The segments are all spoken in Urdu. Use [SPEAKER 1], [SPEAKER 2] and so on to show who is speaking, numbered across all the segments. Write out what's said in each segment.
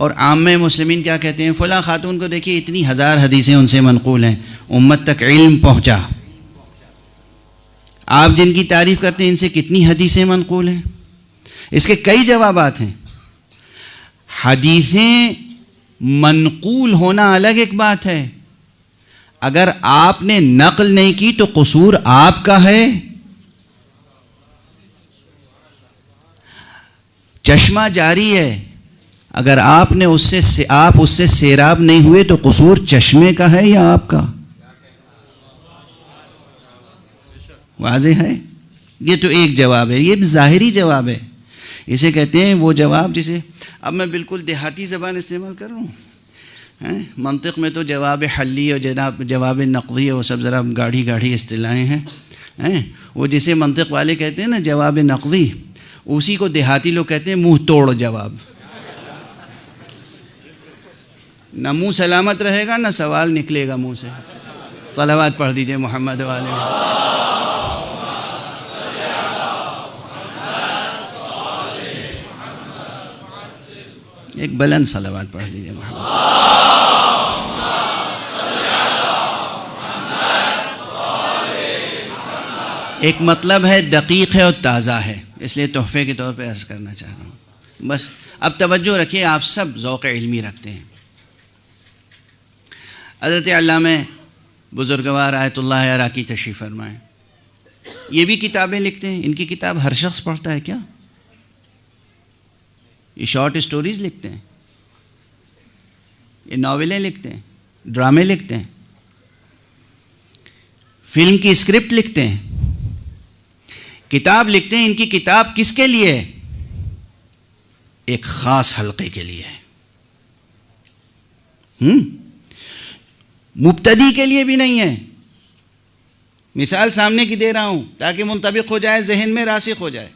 [SPEAKER 1] اور عامہ مسلمین کیا کہتے ہیں؟ فلاں خاتون کو دیکھیے اتنی ہزار حدیثیں ان سے منقول ہیں، امت تک علم پہنچا. آپ جن کی تعریف کرتے ہیں ان سے کتنی حدیثیں منقول ہیں؟ اس کے کئی جوابات ہیں. حدیثیں منقول ہونا الگ ایک بات ہے، اگر آپ نے نقل نہیں کی تو قصور آپ کا ہے. چشمہ جاری ہے، اگر آپ نے اس سے سیراب نہیں ہوئے تو قصور چشمے کا ہے یا آپ کا؟ واضح ہے. یہ تو ایک جواب ہے، یہ بھی ظاہری جواب ہے. اسے کہتے ہیں وہ جواب جسے اب میں بالکل دیہاتی زبان استعمال کر رہا ہوں. منطق میں تو جواب حلی اور جواب نقضی وہ سب ذرا گاڑھی گاڑھی اصطلاحیں ہیں. وہ جسے منطق والے کہتے ہیں نا جواب نقضی، اسی کو دیہاتی لوگ کہتے ہیں منہ توڑ جواب. نہ منہ سلامت رہے گا نہ سوال نکلے گا منہ سے. صلوات پڑھ دیجئے محمد والے. ایک بلند صلوات پڑھ دیجئے محمد. ایک مطلب ہے دقیق ہے اور تازہ ہے، اس لیے تحفے کے طور پہ عرض کرنا چاہ رہا ہوں. بس اب توجہ رکھیے، آپ سب ذوق علمی رکھتے ہیں. حضرت علامہ بزرگوار آیت اللہ عراقی تشریف فرمائیں. یہ بھی کتابیں لکھتے ہیں. ان کی کتاب ہر شخص پڑھتا ہے کیا؟ یہ شارٹ اسٹوریز لکھتے ہیں، یہ ناولیں لکھتے ہیں، ڈرامے لکھتے ہیں، فلم کی اسکرپٹ لکھتے ہیں، کتاب لکھتے ہیں. ان کی کتاب کس کے لیے ہے؟ ایک خاص حلقے کے لیے ہے. مبتدی کے لیے بھی نہیں ہے. مثال سامنے کی دے رہا ہوں تاکہ منطبق ہو جائے، ذہن میں راسخ ہو جائے.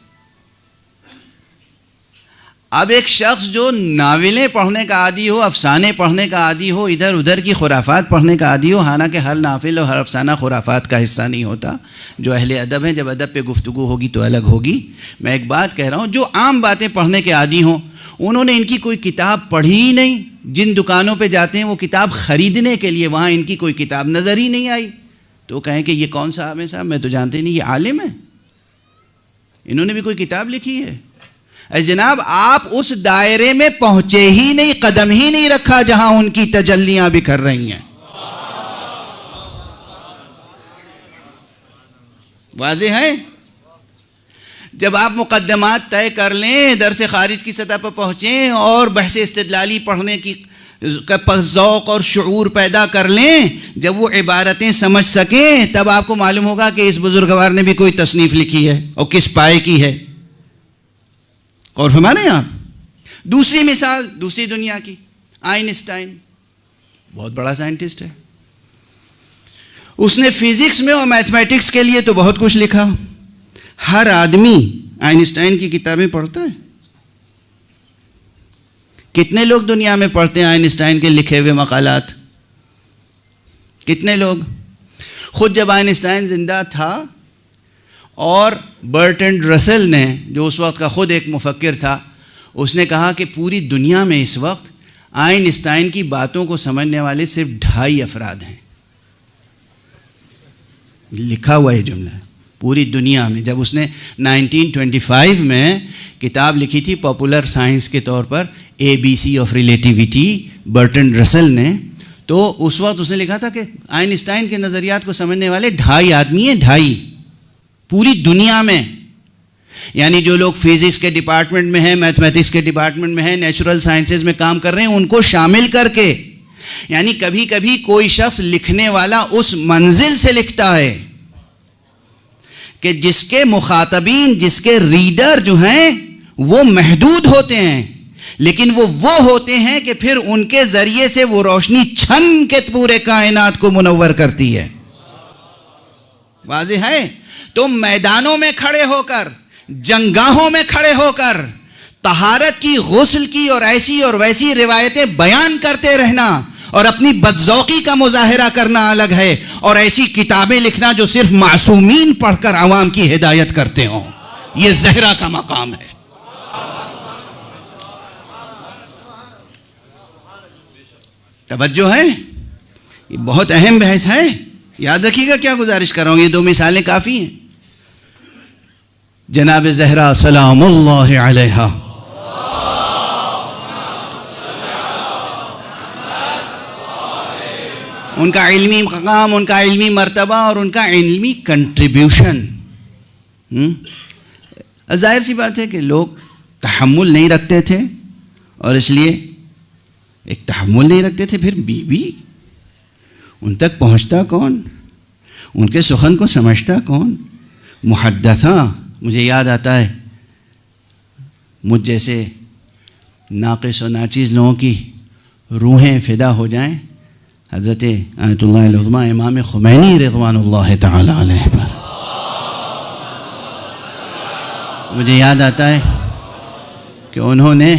[SPEAKER 1] اب ایک شخص جو ناولیں پڑھنے کا عادی ہو، افسانے پڑھنے کا عادی ہو، ادھر ادھر کی خرافات پڑھنے کا عادی ہو، حالانکہ ہر ناول اور ہر افسانہ خرافات کا حصہ نہیں ہوتا. جو اہل ادب ہیں، جب ادب پہ گفتگو ہوگی تو الگ ہوگی. میں ایک بات کہہ رہا ہوں، جو عام باتیں پڑھنے کے عادی ہوں، انہوں نے ان کی کوئی کتاب پڑھی ہی نہیں. جن دکانوں پہ جاتے ہیں وہ کتاب خریدنے کے لیے، وہاں ان کی کوئی کتاب نظر ہی نہیں آئی. تو کہیں کہ یہ کون صاحب ہے؟ صاحب میں تو جانتے نہیں، یہ عالم ہے، انہوں نے بھی کوئی کتاب لکھی ہے. جناب آپ اس دائرے میں پہنچے ہی نہیں، قدم ہی نہیں رکھا جہاں ان کی تجلیاں بکھر رہی ہیں. واضح ہے؟ جب آپ مقدمات طے کر لیں، درس خارج کی سطح پر پہنچیں اور بحث استدلالی پڑھنے کی ذوق اور شعور پیدا کر لیں، جب وہ عبارتیں سمجھ سکیں، تب آپ کو معلوم ہوگا کہ اس بزرگوار نے بھی کوئی تصنیف لکھی ہے اور کس پائے کی ہے. اور فرمانے آپ. دوسری مثال دوسری دنیا کی، آئنسٹائن بہت بڑا سائنٹسٹ ہے. اس نے فزکس میں اور میتھمیٹکس کے لیے تو بہت کچھ لکھا. ہر آدمی آئنسٹائن کی کتابیں پڑھتا ہے. کتنے لوگ دنیا میں پڑھتے ہیں آئنسٹائن کے لکھے ہوئے مقالات؟ کتنے لوگ؟ خود جب آئنسٹائن زندہ تھا اور برٹرینڈ رسل نے، جو اس وقت کا خود ایک مفکر تھا، اس نے کہا کہ پوری دنیا میں اس وقت آئنسٹائن کی باتوں کو سمجھنے والے صرف 2.5 افراد ہیں. لکھا ہوا یہ جملہ پوری دنیا میں. جب اس نے 1925 میں کتاب لکھی تھی پاپولر سائنس کے طور پر، ABC آف ریلیٹیوٹی، برٹرینڈ رسل نے، تو اس وقت اس نے لکھا تھا کہ آئنسٹائن کے نظریات کو سمجھنے والے 2.5 آدمی ہیں، 2.5 پوری دنیا میں. یعنی جو لوگ فزکس کے ڈپارٹمنٹ میں ہیں، میتھمیٹکس کے ڈپارٹمنٹ میں ہیں، نیچرل سائنسز میں کام کر رہے ہیں، ان کو شامل کر کے. یعنی کبھی کبھی کوئی شخص لکھنے والا اس منزل سے لکھتا ہے کہ جس کے مخاطبین، جس کے ریڈر جو ہیں وہ محدود ہوتے ہیں، لیکن وہ ہوتے ہیں کہ پھر ان کے ذریعے سے وہ روشنی چھن کے پورے کائنات کو منور کرتی ہے. واضح ہے؟ تم میدانوں میں کھڑے ہو کر، جنگاہوں میں کھڑے ہو کر طہارت کی، غسل کی اور ایسی اور ویسی روایتیں بیان کرتے رہنا اور اپنی بدذوقی کا مظاہرہ کرنا الگ ہے، اور ایسی کتابیں لکھنا جو صرف معصومین پڑھ کر عوام کی ہدایت کرتے ہوں. یہ زہرا کا مقام ہے. توجہ ہے، یہ بہت اہم بحث ہے، یاد رکھیے گا کیا گزارش کر رہا ہوں، یہ 2 مثالیں کافی ہیں. جناب زہرا سلام اللہ علیہا، ان کا علمی مقام، ان کا علمی مرتبہ اور ان کا علمی کنٹریبیوشن. ظاہر سی بات ہے کہ لوگ تحمل نہیں رکھتے تھے، اور اس لیے ایک تحمل نہیں رکھتے تھے، پھر بی ان تک پہنچتا کون، ان کے سخن کو سمجھتا کون. محدثہ، مجھے یاد آتا ہے مجھ جیسے ناقص و ناچیز لوگوں کی روحیں فدا ہو جائیں، حضرت آیت اللہ العظمیٰ امام خمینی رضوان اللہ تعالی علیہ پر مجھے یاد آتا ہے کہ انہوں نے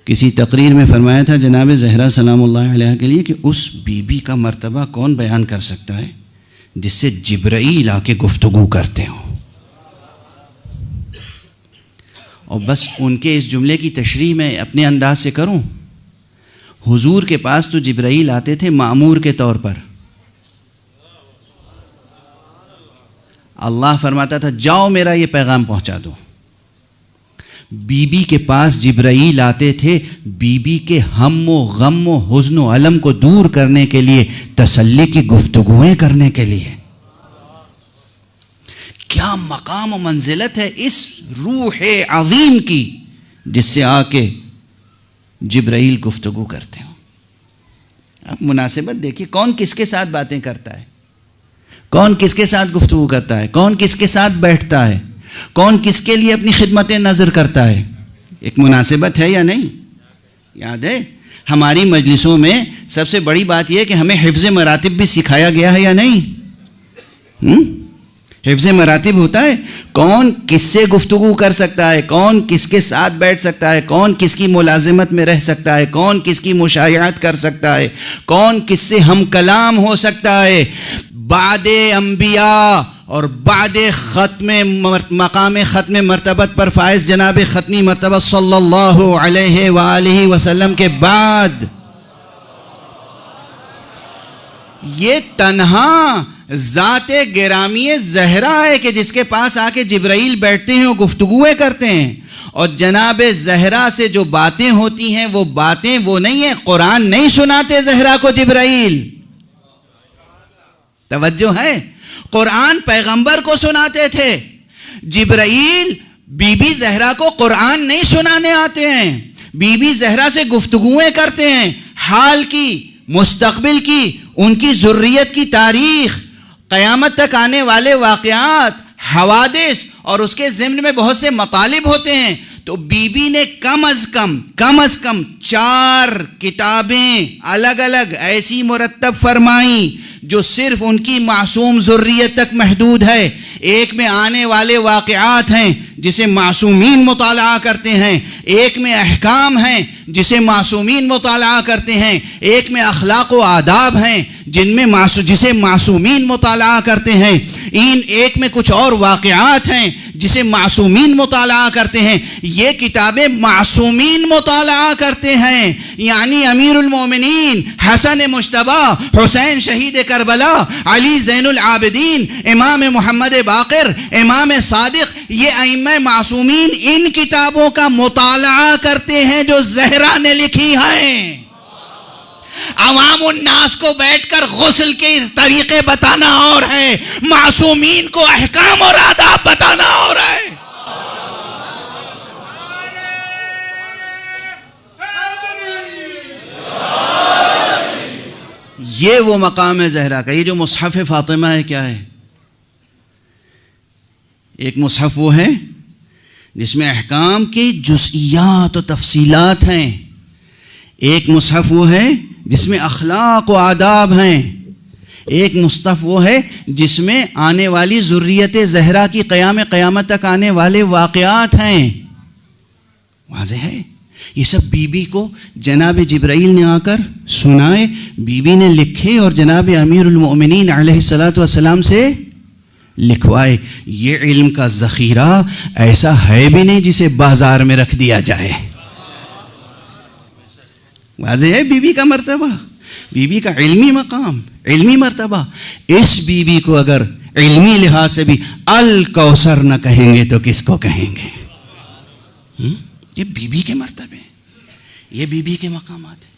[SPEAKER 1] کسی تقریر میں فرمایا تھا جناب زہرا سلام اللہ علیہ کے لیے کہ اس بی بی کا مرتبہ کون بیان کر سکتا ہے جس سے جبرائیل آ کے گفتگو کرتے ہوں. اور بس ان کے اس جملے کی تشریح میں اپنے انداز سے کروں. حضور کے پاس تو جبرائیل آتے تھے مأمور کے طور پر. اللہ فرماتا تھا جاؤ میرا یہ پیغام پہنچا دو. بی بی کے پاس جبرائیل آتے تھے بی بی کے ہم و غم و حزن و علم کو دور کرنے کے لیے، تسلی کی گفتگویں کرنے کے لیے. کیا مقام و منزلت ہے اس روح عظیم کی جس سے آ کے جبرائیل گفتگو کرتے ہوں. اب مناسبت دیکھیے، کون کس کے ساتھ باتیں کرتا ہے، کون کس کے ساتھ گفتگو کرتا ہے، کون کس کے ساتھ بیٹھتا ہے، کون کس کے لیے اپنی خدمت نظر کرتا ہے. ایک مناسبت ہے یا نہیں؟ یاد ہے ہماری مجلسوں میں سب سے بڑی بات یہ کہ ہمیں حفظ مراتب بھی سکھایا گیا ہے یا نہیں؟ حفظ مراتب ہوتا ہے، کون کس سے گفتگو کر سکتا ہے، کون کس کے ساتھ بیٹھ سکتا ہے، کون کس کی ملازمت میں رہ سکتا ہے، کون کس کی مشایعت کر سکتا ہے، کون کس سے ہم کلام ہو سکتا ہے. بعد انبیاء اور بعد مقام ختم مرتبت پر فائز جناب ختمی مرتبہ صلی اللہ علیہ وآلہ وسلم کے بعد یہ تنہا ذات گرامی زہرا ہے کہ جس کے پاس آ کے جبرائیل بیٹھتے ہیں اور گفتگویں کرتے ہیں. اور جناب زہرا سے جو باتیں ہوتی ہیں وہ باتیں وہ نہیں ہیں، قرآن نہیں سناتے زہرا کو جبرائیل. توجہ ہے، قرآن پیغمبر کو سناتے تھے، جبرائیل بی بی زہرا کو قرآن نہیں سنانے آتے ہیں. بی بی زہرا سے گفتگویں کرتے ہیں، حال کی، مستقبل کی، ان کی ذریت کی تاریخ، قیامت تک آنے والے واقعات، حوادث، اور اس کے ضمن میں بہت سے مطالب ہوتے ہیں. تو بی بی نے کم از کم 4 کتابیں الگ الگ ایسی مرتب فرمائیں جو صرف ان کی معصوم ذریت تک محدود ہے. ایک میں آنے والے واقعات ہیں جسے معصومین مطالعہ کرتے ہیں، ایک میں احکام ہیں جسے معصومین مطالعہ کرتے ہیں، ایک میں اخلاق و آداب ہیں جسے معصومین مطالعہ کرتے ہیں، ایک میں کچھ اور واقعات ہیں جسے معصومین مطالعہ کرتے ہیں. یہ کتابیں معصومین مطالعہ کرتے ہیں، یعنی امیر المومنین حسن مجتبی، حسین شہید کربلا، علی زین العابدین، امام محمد باقر، امام صادق، یہ ائمہ معصومین ان کتابوں کا مطالعہ کرتے ہیں جو زہرا نے لکھی ہیں. عوام الناس کو بیٹھ کر غسل کے طریقے بتانا اور ہے، معصومین کو احکام اور آداب بتانا اور ہے. یہ وہ مقام ہے زہرا کا. یہ جو مصحف فاطمہ ہے کیا ہے؟ ایک مصحف وہ ہے جس میں احکام کی جزئیات و تفصیلات ہیں، ایک مصحف وہ ہے جس میں اخلاق و آداب ہیں، ایک مصحف وہ ہے جس میں آنے والی ذریت زہرا کی قیامت تک آنے والے واقعات ہیں. واضح ہے یہ سب بی بی کو جناب جبرائیل نے آ کر سنائے، بی بی نے لکھے اور جناب امیر المؤمنین علیہ الصلوۃ والسلام سے لکھوائے. یہ علم کا ذخیرہ ایسا ہے بھی نہیں جسے بازار میں رکھ دیا جائے. واضح ہے بیوی کا مرتبہ، بیوی کا علمی مقام، علمی مرتبہ. اس بیوی کو اگر علمی لحاظ سے بھی الکوثر نہ کہیں گے تو کس کو کہیں گے؟ یہ بیوی کے مرتبے ہیں، یہ بیوی کے مقامات ہیں.